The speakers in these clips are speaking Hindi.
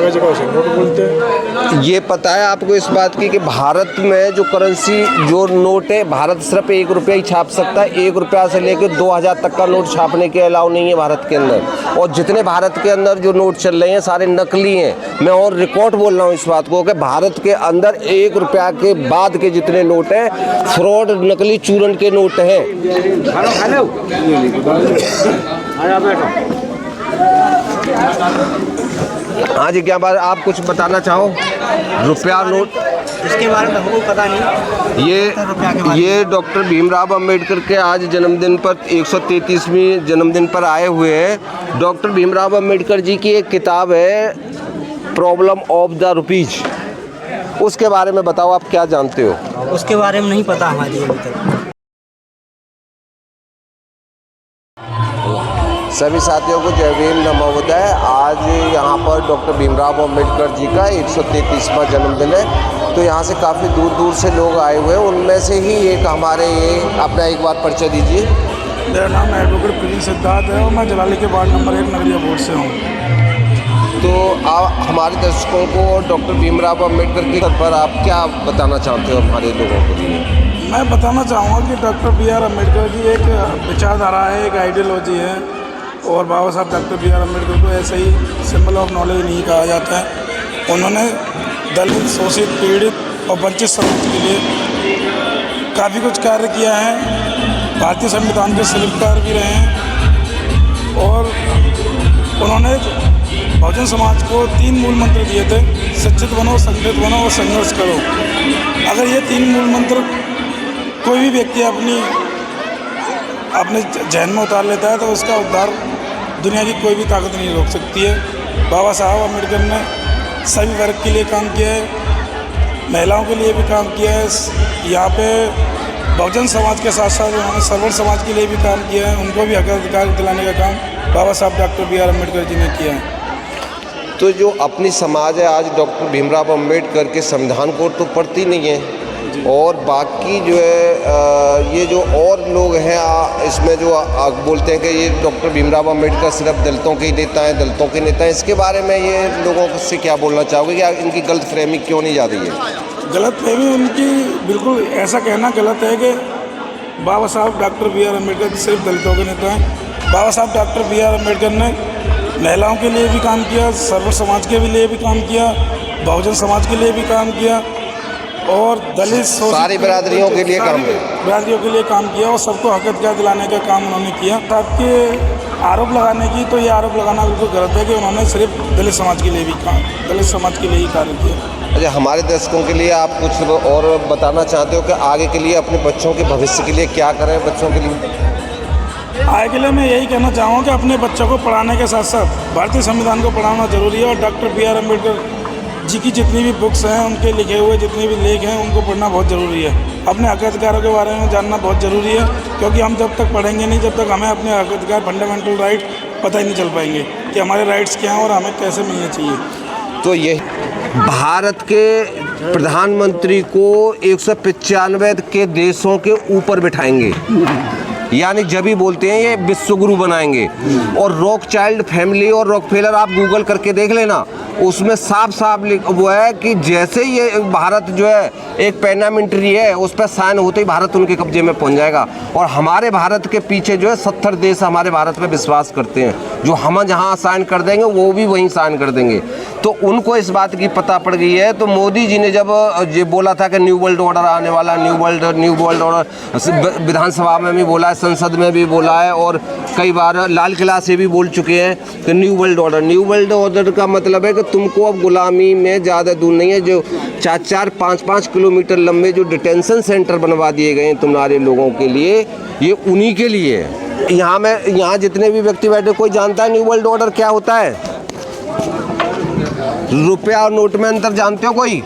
कागज का उसे नोट बोलते हैं। ये पता है आपको इस बात की कि भारत में जो करेंसी जो नोट है, भारत सिर्फ 1 रुपया ही छाप सकता है। 1 रुपया से लेकर 2000 तक का नोट छापने के अलाउ नहीं है भारत के अंदर। और जितने भारत के अंदर जो नोट चल रहे हैं सारे नकली हैं। मैं और रिकॉर्ड बोल रहा हूँ इस बात को कि भारत के अंदर 1 रुपया के बाद के जितने नोट हैं फ्रॉड, नकली चूरन के नोट हैं। हाँ जी, क्या बात आप कुछ बताना चाहो? रुपया नोट इसके बारे में हमको पता नहीं। ये डॉक्टर भीमराव अंबेडकर के आज जन्मदिन पर 133वीं जन्मदिन पर आए हुए हैं। डॉक्टर भीमराव अंबेडकर जी की एक किताब है प्रॉब्लम ऑफ द रुपीज, उसके बारे में बताओ, आप क्या जानते हो? उसके बारे में नहीं पता हमारी अभी तक। सभी साथियों को जय भीम, नमो बुद्धाय। आज यहाँ पर डॉक्टर भीमराव अंबेडकर जी का 133वां जन्मदिन है, तो यहाँ से काफ़ी दूर दूर से लोग आए हुए हैं। उनमें से ही एक हमारे, ये अपना एक बार परिचय दीजिए। मेरा नाम एडवोकेट प्रिंस सिद्धार्थ है और मैं जलाली के वार्ड नंबर 1 नगरिया बोर्ड से हूँ। तो आप हमारे दर्शकों को डॉक्टर भीमराव अंबेडकर के पर आप क्या बताना चाहते हो हमारे लोगों के लिए? मैं बताना चाहूँगा कि डॉक्टर B.R. अम्बेडकर जी एक विचारधारा है, एक आइडियोलॉजी है। और बाबा साहब डॉक्टर B.R. अम्बेडकर को ऐसे ही सिंबल ऑफ नॉलेज नहीं कहा जाता है। उन्होंने दलित, शोषित, पीड़ित और वंचित समाज के लिए काफ़ी कुछ कार्य किया है। भारतीय संविधान के शिल्पकार भी रहे हैं। और उन्होंने बहुजन समाज को 3 मूल मंत्र दिए थे: शिक्षित बनो, संगठित बनो और संघर्ष करो। अगर ये 3 मूल मंत्र कोई भी व्यक्ति अपने जहन में उतार लेता है तो उसका उद्धार दुनिया की कोई भी ताकत नहीं रोक सकती है। बाबा साहब अम्बेडकर ने सभी वर्ग के लिए काम किया है, महिलाओं के लिए भी काम किया है। यहाँ पे बहुजन समाज के साथ साथ उन्होंने सर्वण समाज के लिए भी काम किया है। उनको भी हक अधिकार दिलाने का काम बाबा साहब डॉक्टर B.R. अम्बेडकर जी ने किया है। तो जो अपनी समाज है आज डॉक्टर भीमराव अंबेडकर के संविधान को तो पढ़ती नहीं है, और बाकी जो है ये जो और लोग हैं इसमें जो बोलते हैं कि ये डॉक्टर भीमराव अंबेडकर सिर्फ दलितों के ही नेता हैं, दलितों के नेता हैं, इसके बारे में ये लोगों से क्या बोलना चाहोगे कि इनकी गलत फहमी क्यों नहीं जा रही है? गलत फहमी उनकी बिल्कुल, ऐसा कहना गलत है कि बाबा साहब डॉक्टर B.R. अम्बेडकर सिर्फ दलितों के नेता हैं। बाबा साहब डॉक्टर B.R. अम्बेडकर ने महिलाओं के लिए भी काम किया, सर्व समाज के लिए भी काम किया, बहुजन समाज के लिए भी काम किया और दलित सारी बिरादरियों के लिए काम किया, बिरादरियों के लिए काम किया और सबको हक अधिकार दिलाने का काम उन्होंने किया। आपके आरोप लगाने की, तो ये आरोप लगाना बिल्कुल गलत है कि उन्होंने सिर्फ दलित समाज के लिए भी काम, दलित समाज के लिए ही कार्य किया। अच्छा, हमारे दर्शकों के लिए आप कुछ और बताना चाहते हो कि आगे के लिए अपने बच्चों के भविष्य के लिए क्या करें? बच्चों के लिए आगे के लिए मैं यही कहना चाहूँगा कि अपने बच्चों को पढ़ाने के साथ साथ भारतीय संविधान को पढ़ाना जरूरी है। और डॉक्टर B.R. अम्बेडकर जी की जितनी भी बुक्स हैं, उनके लिखे हुए जितने भी लेख हैं, उनको पढ़ना बहुत ज़रूरी है। अपने हक अधिकारों के बारे में जानना बहुत ज़रूरी है, क्योंकि हम जब तक पढ़ेंगे नहीं, जब तक हमें अपने हक अधिकार, फंडामेंटल राइट पता ही नहीं चल पाएंगे कि हमारे राइट्स क्या हैं और हमें कैसे मिलने चाहिए। तो ये भारत के प्रधानमंत्री को 195 के देशों के ऊपर बिठाएंगे, यानी जब भी बोलते हैं ये विश्वगुरु बनाएंगे। और रॉकचाइल्ड फैमिली और रॉकफेलर आप गूगल करके देख लेना, उसमें साफ साफ वो है कि जैसे ये भारत जो है एक पैनामिंट्री है, उस पर साइन होते ही भारत उनके कब्जे में पहुंच जाएगा। और हमारे भारत के पीछे जो है 70 देश हमारे भारत में विश्वास करते हैं, जो हम जहां साइन कर देंगे वो भी वहीं साइन कर देंगे। तो उनको इस बात की पता पड़ गई है। तो मोदी जी ने जब ये बोला था कि न्यू वर्ल्ड ऑर्डर आने वाला, न्यू वर्ल्ड ऑर्डर विधानसभा में भी बोला है, संसद में भी बोला है, और कई बार लाल किला से भी बोल चुके हैं कि न्यू वर्ल्ड ऑर्डर का मतलब है कि तुमको अब गुलामी में ज़्यादा दूर नहीं है। जो 4-5 किलोमीटर लंबे जो डिटेंशन सेंटर बनवा दिए गए हैं तुम्हारे लोगों के लिए, ये उन्हीं के लिए है। यहाँ जितने भी व्यक्ति बैठे, कोई जानता है न्यू वर्ल्ड ऑर्डर क्या होता है? रुपया और नोट में अंतर जानते हो कोई?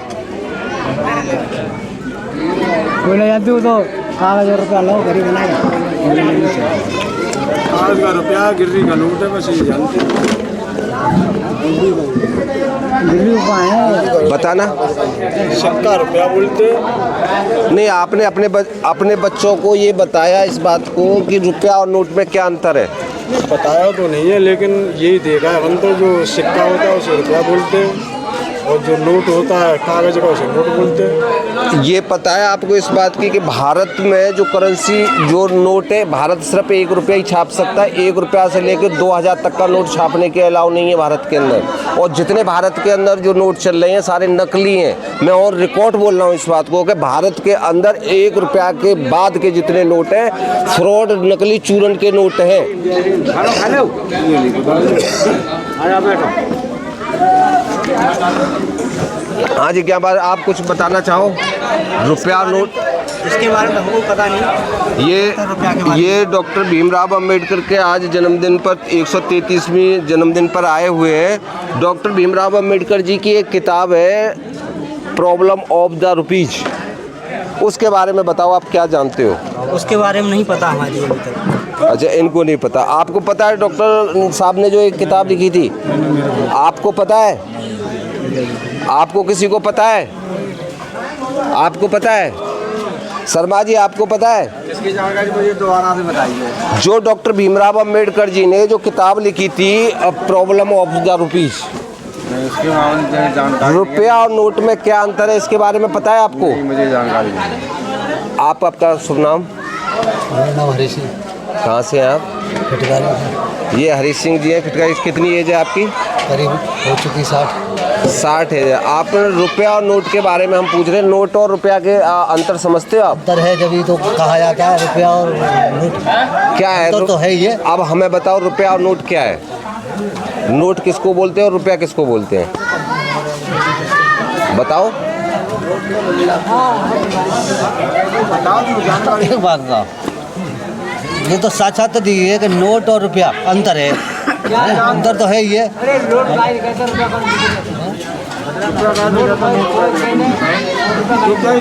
जानते हो तो कागज और रुपया लो, गरीब बनाएगा। कागज का रुपया, गिर्री का नोट है, बस ये जानते हैं। बताना। सबका रुपया बोलते नहीं, आपने अपने बच्चों को ये बताया इस बात को कि रुपया और नोट में क्या अंतर है? बताया तो नहीं है, लेकिन यही देखा है हम तो, जो सिक्का होता है उसे रुपया बोलते हैं और जो नोट होता है कागज का उसे नोट बोलते हैं। ये पता है आपको इस बात की कि भारत में जो करेंसी जो नोट है, भारत सिर्फ 1 रुपया ही छाप सकता है। 1 रुपया से लेकर 2000 तक का नोट छापने के अलाउ नहीं है भारत के अंदर। और जितने भारत के अंदर जो नोट चल रहे हैं सारे नकली हैं। मैं और रिकॉर्ड बोल रहा हूँ इस बात को कि भारत के अंदर 1 रुपया के बाद के जितने नोट हैं फ्रॉड, नकली चूरन के नोट हैं। हाँ जी, क्या बात, आप कुछ बताना चाहो? रुपया नोट इसके बारे में हमको पता नहीं। ये डॉक्टर भीमराव अंबेडकर के आज जन्मदिन पर 133वीं जन्मदिन पर आए हुए हैं। डॉक्टर भीमराव अंबेडकर जी की एक किताब है प्रॉब्लम ऑफ द रुपीज, उसके बारे में बताओ, आप क्या जानते हो? उसके बारे में नहीं पता हमारी अभी तक। अच्छा, इनको नहीं पता। आपको पता है डॉक्टर साहब ने जो एक किताब लिखी थी? आपको पता है? आपको किसी को पता है? आपको पता है? शर्मा जी, आपको पता है? इसकी जानकारी मुझे दोबारा से बताइए। जो डॉक्टर भीमराव अंबेडकर जी ने जो किताब लिखी थी प्रॉब्लम ऑफ द रुपीज, रुपया और नोट में क्या अंतर है, इसके बारे में पता है आपको? मुझे जानकारी नहीं। आपका शुभ नाम? मेरा नाम हरी सिंह, कहाँ से हैं आप? खटगारी। ये हरी सिंह जी हैं खटगारी। कितनी एज है आपकी? करीब हो चुकी 60 है। आप रुपया और नोट के बारे में हम पूछ रहे हैं। नोट और रुपया के अंतर समझते हो आप? अंतर है, जब तो कहा जाता है रुपया और नोट। क्या है? तो है ये। अब हमें बताओ, रुपया और नोट क्या है? नोट किसको बोलते हैं और रुपया किसको बोलते हैं? बताओ। एक बात का ये तो साथ साथ दी है कि नोट और रुपया अंतर है। अंतर तो है ही है।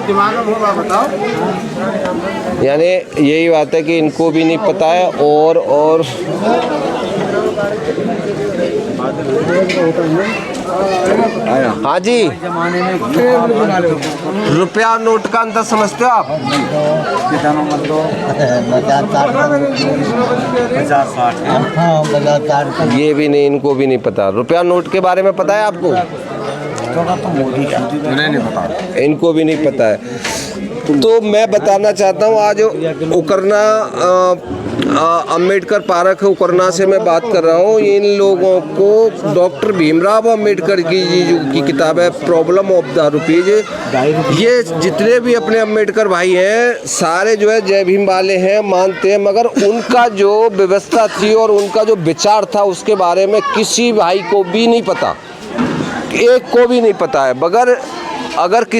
दिमाग में होगा, बताओ। यानी यही बात है कि इनको भी नहीं पता है। और हाँ जी, रुपया और नोट का अंतर समझते हो आप? 50-60। ये भी नहीं, इनको भी नहीं पता। रुपया नोट के बारे में पता है आपको? नहीं पता। इनको भी नहीं पता है। तो मैं बताना चाहता हूँ, आज उकरना अंबेडकर पार्क उकरना से मैं बात कर रहा हूँ। इन लोगों को डॉक्टर भीमराव अंबेडकर की किताब है प्रॉब्लम ऑफ द रुपीज। ये जितने भी अपने अंबेडकर भाई हैं सारे जो है जय भीम वाले हैं, मानते हैं, मगर उनका जो व्यवस्था थी और उनका जो विचार था उसके बारे में किसी भाई को भी नहीं पता, एक को भी नहीं पता है। मगर अगर